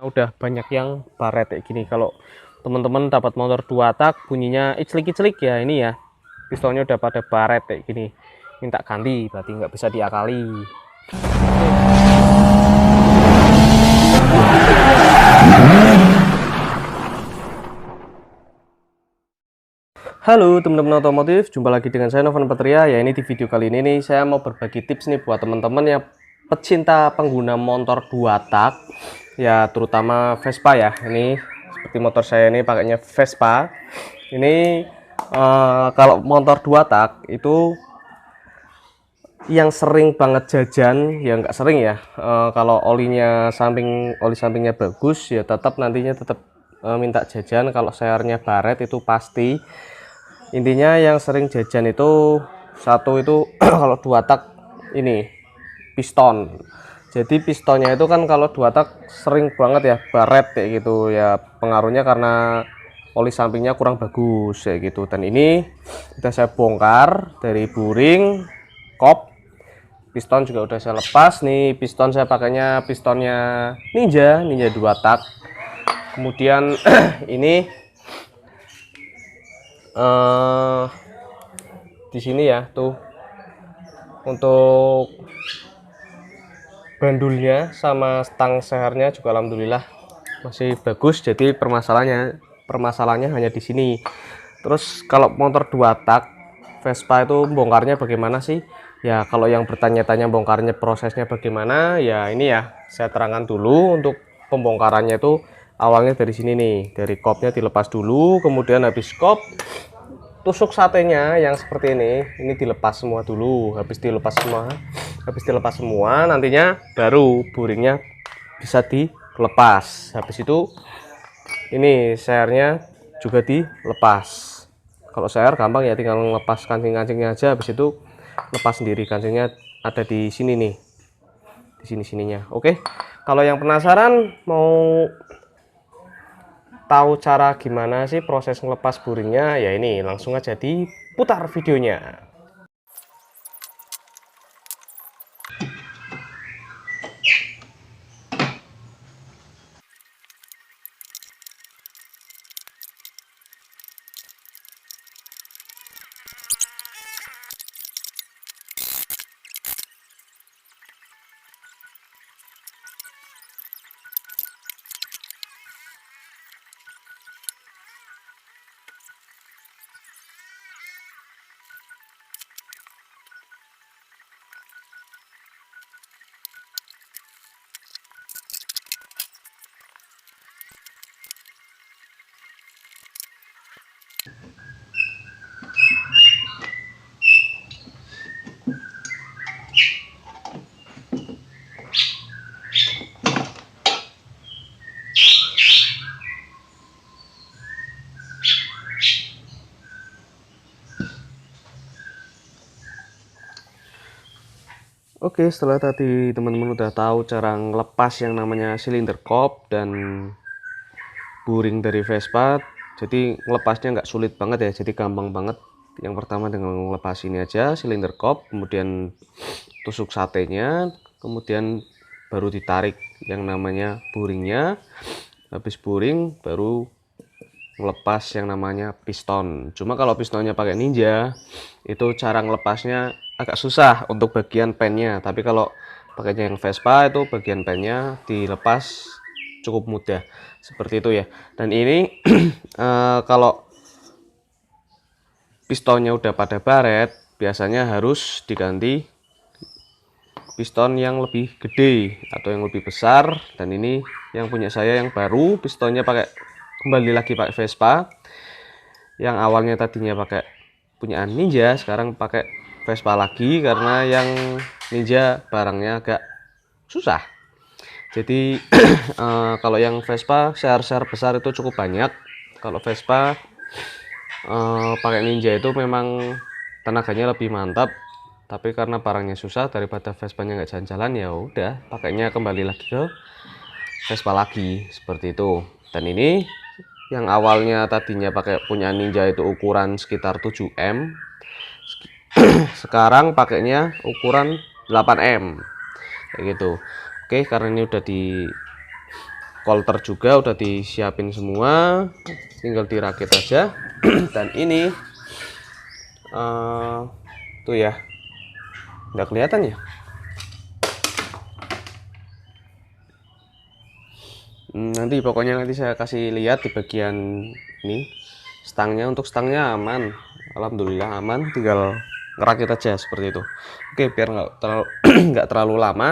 udah banyak yang baret kayak gini. Kalau teman-teman dapat motor 2 tak bunyinya iclik-iclik ya ini ya, pistonnya udah pada baret kayak gini, minta ganti, berarti nggak bisa diakali. Halo teman-teman otomotif, jumpa lagi dengan saya Novan Patria. Ya, ini di video kali ini nih saya mau berbagi tips nih buat teman-teman yang pecinta pengguna motor 2 tak ya, terutama Vespa ya. Ini seperti motor saya ini pakainya Vespa. Ini kalau motor 2 tak itu yang sering banget jajan ya, nggak sering ya, kalau oli sampingnya bagus ya tetap nantinya tetap minta jajan. Kalau sehernya baret itu pasti. Intinya yang sering jajan itu satu itu kalau 2 tak ini piston. Jadi pistonnya itu kan kalau 2 tak sering banget ya baret kayak gitu ya, pengaruhnya karena oli sampingnya kurang bagus kayak gitu. Dan ini udah saya bongkar dari buring, kop, piston juga udah saya lepas nih. Piston saya pakainya pistonnya Ninja 2 tak. Kemudian ini di sini ya tuh untuk bandulnya sama stang sehernya juga alhamdulillah masih bagus. Jadi permasalahannya hanya di sini. Terus kalau motor 2 tak Vespa itu bongkarnya bagaimana sih? Ya kalau yang bertanya-tanya bongkarnya prosesnya bagaimana, ya ini ya saya terangkan dulu. Untuk pembongkarannya itu awalnya dari sini nih, dari kopnya dilepas dulu, kemudian habis kop tusuk satenya yang seperti ini dilepas semua dulu. Habis dilepas semua nantinya baru buringnya bisa dilepas. Habis itu ini sehernya juga dilepas. Kalau seher gampang ya, tinggal lepas kancing-kancingnya aja, habis itu lepas sendiri. Kancingnya ada di sini nih, di sini-sininya. Oke, kalau yang penasaran mau tahu cara gimana sih proses ngelepas buringnya, ya ini langsung aja diputar videonya. Oke, setelah tadi teman-teman udah tahu cara ngelepas yang namanya silinder kop dan buring dari Vespa, jadi ngelepasnya nggak sulit banget ya, jadi gampang banget. Yang pertama dengan ngelepas ini aja silinder kop, kemudian tusuk satenya, kemudian baru ditarik yang namanya buringnya. Habis buring baru ngelepas yang namanya piston. Cuma kalau pistonnya pakai Ninja itu cara ngelepasnya agak susah untuk bagian pennya, tapi kalau pakainya yang Vespa itu bagian pennya dilepas cukup mudah seperti itu ya. Dan ini kalau pistonnya udah pada baret biasanya harus diganti piston yang lebih gede atau yang lebih besar. Dan ini yang punya saya yang baru, pistonnya kembali lagi pakai Vespa. Yang awalnya tadinya pakai punyaan Ninja, sekarang pakai Vespa lagi karena yang Ninja barangnya agak susah. Jadi kalau yang Vespa share besar itu cukup banyak. Kalau Vespa pakai Ninja itu memang tenaganya lebih mantap, tapi karena barangnya susah, daripada Vespanya nggak jalan-jalan ya udah pakainya kembali lagi ke Vespa lagi seperti itu. Dan ini yang awalnya tadinya pakai punya Ninja itu ukuran sekitar 7M, sekarang pakainya ukuran 8M kayak gitu. Oke, karena ini udah di Kolter juga udah disiapin semua, tinggal dirakit aja. Dan ini tuh ya, udah kelihatan ya. Nanti pokoknya nanti saya kasih lihat di bagian ini stangnya. Untuk stangnya aman, alhamdulillah aman, tinggal ngerakit aja seperti itu. Oke, biar nggak terlalu nggak terlalu lama,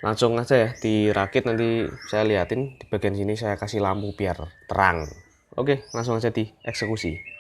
langsung aja ya dirakit. Nanti saya liatin di bagian sini, saya kasih lampu biar terang. Oke, langsung aja dieksekusi.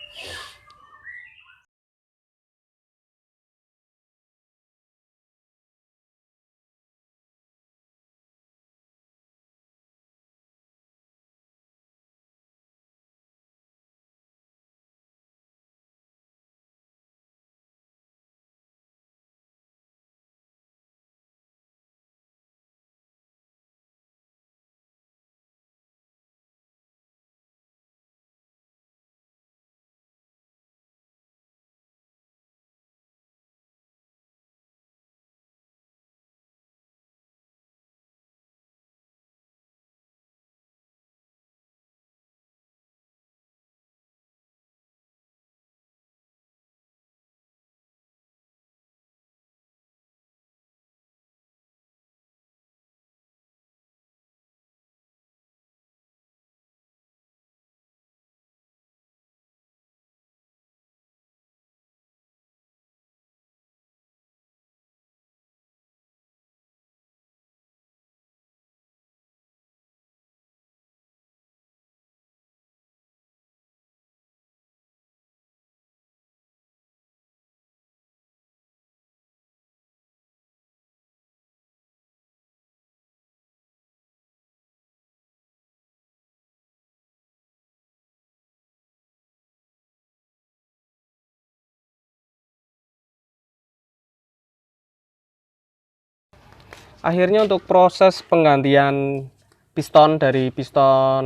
Akhirnya untuk proses penggantian piston dari piston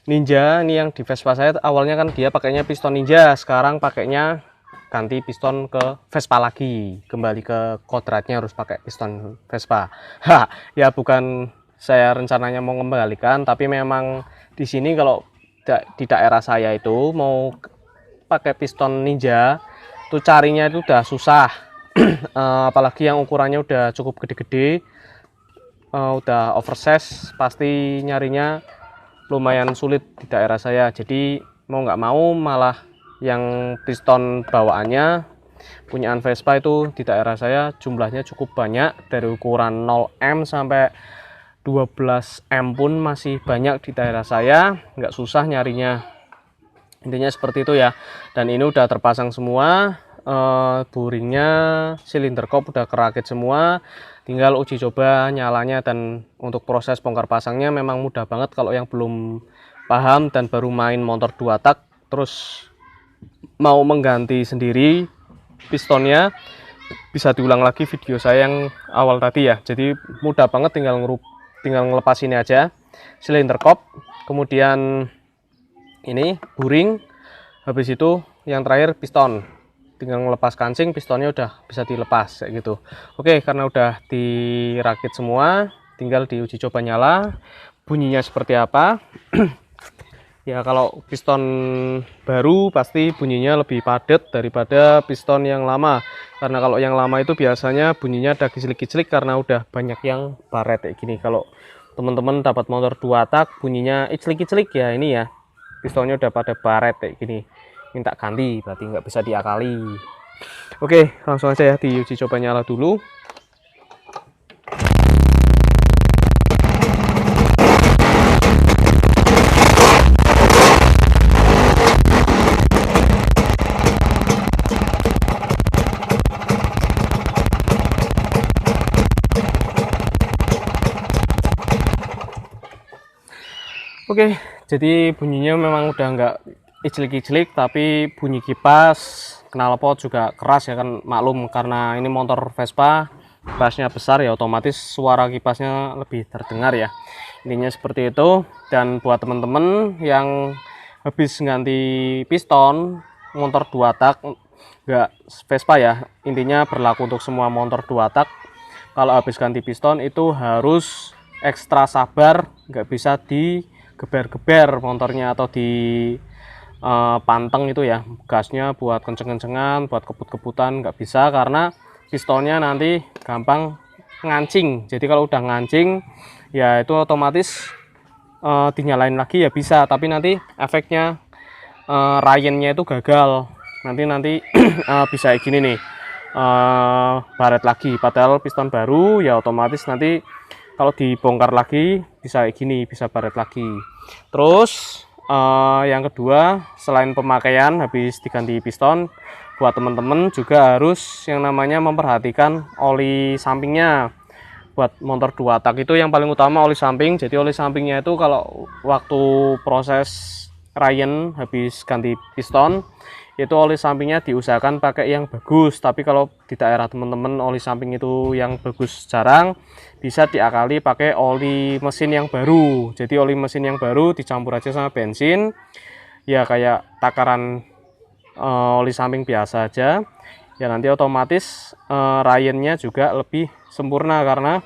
Ninja ini, yang di Vespa saya awalnya kan dia pakainya piston Ninja, sekarang pakainya ganti piston ke Vespa lagi, kembali ke kodratnya harus pakai piston Vespa. Ya bukan saya rencananya mau mengembalikan, tapi memang di sini kalau di daerah saya itu mau pakai piston Ninja tuh carinya itu udah susah. Apalagi yang ukurannya udah cukup gede-gede, udah oversize, pasti nyarinya lumayan sulit di daerah saya. Jadi mau nggak mau malah yang piston bawaannya punyaan Vespa itu di daerah saya jumlahnya cukup banyak, dari ukuran 0M sampai 12M pun masih banyak di daerah saya, nggak susah nyarinya, intinya seperti itu ya. Dan ini udah terpasang semua, buringnya, silinder kop udah kerakit semua, tinggal uji coba nyalanya. Dan untuk proses bongkar pasangnya memang mudah banget kalau yang belum paham dan baru main motor 2 tak terus mau mengganti sendiri pistonnya, bisa diulang lagi video saya yang awal tadi ya. Jadi mudah banget, tinggal ngelepas ini aja, silinder kop, kemudian ini buring, habis itu yang terakhir piston, tinggal ngelepas kancing, pistonnya udah bisa dilepas kayak gitu. Oke, karena udah dirakit semua, tinggal diuji coba nyala bunyinya seperti apa. Ya kalau piston baru pasti bunyinya lebih padat daripada piston yang lama, karena kalau yang lama itu biasanya bunyinya ada gijlik-gijlik karena udah banyak yang baret kayak gini. Kalau teman-teman dapat motor 2 tak bunyinya iclik-iclik ya, ini ya pistonnya udah pada baret kayak gini, minta ganti, berarti nggak bisa diakali. Oke, langsung aja ya diuji coba nyala dulu. Oke, jadi bunyinya memang udah nggak iclik-iclik, tapi bunyi kipas, knalpot juga keras ya kan, maklum karena ini motor Vespa, kipasnya besar ya, otomatis suara kipasnya lebih terdengar ya. Intinya seperti itu. Dan buat temen-temen yang habis ganti piston motor 2 tak, nggak Vespa ya, intinya berlaku untuk semua motor 2 tak, kalau habis ganti piston itu harus ekstra sabar, nggak bisa digeber-geber motornya atau di panteng itu ya, gasnya buat kenceng-kencengan, buat kebut-kebutan nggak bisa, karena pistonnya nanti gampang ngancing. Jadi kalau udah ngancing ya itu otomatis dinyalain lagi ya bisa, tapi nanti efeknya rayonnya itu gagal. Nanti bisa kayak gini nih, baret lagi, padahal piston baru ya, otomatis nanti kalau dibongkar lagi bisa kayak gini, bisa baret lagi. Terus yang kedua, selain pemakaian habis diganti piston, buat teman-teman juga harus yang namanya memperhatikan oli sampingnya. Buat motor 2 tak itu yang paling utama oli samping. Jadi oli sampingnya itu kalau waktu proses rayon habis ganti piston, itu oli sampingnya diusahakan pakai yang bagus. Tapi kalau di daerah teman-teman oli samping itu yang bagus jarang, bisa diakali pakai oli mesin yang baru. Jadi oli mesin yang baru dicampur aja sama bensin, ya kayak takaran oli samping biasa aja. Ya nanti otomatis rayonnya juga lebih sempurna karena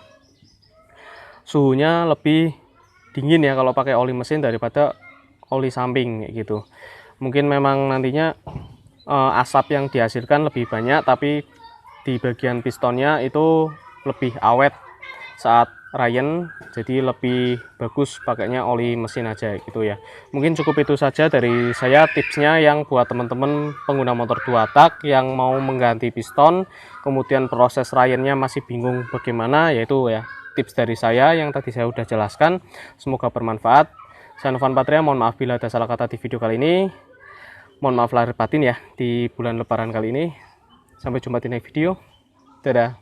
suhunya lebih dingin ya kalau pakai oli mesin daripada oli samping kayak gitu. Mungkin memang nantinya asap yang dihasilkan lebih banyak, tapi di bagian pistonnya itu lebih awet saat rayon, jadi lebih bagus pakainya oli mesin aja gitu ya. Mungkin cukup itu saja dari saya tipsnya yang buat teman-teman pengguna motor 2 tak yang mau mengganti piston, kemudian proses rayonnya masih bingung bagaimana, yaitu ya tips dari saya yang tadi saya udah jelaskan. Semoga bermanfaat. Saya Novan Patria, mohon maaf bila ada salah kata di video kali ini. Mohon maaf lahir batin ya di bulan lebaran kali ini. Sampai jumpa di next video. Dadah.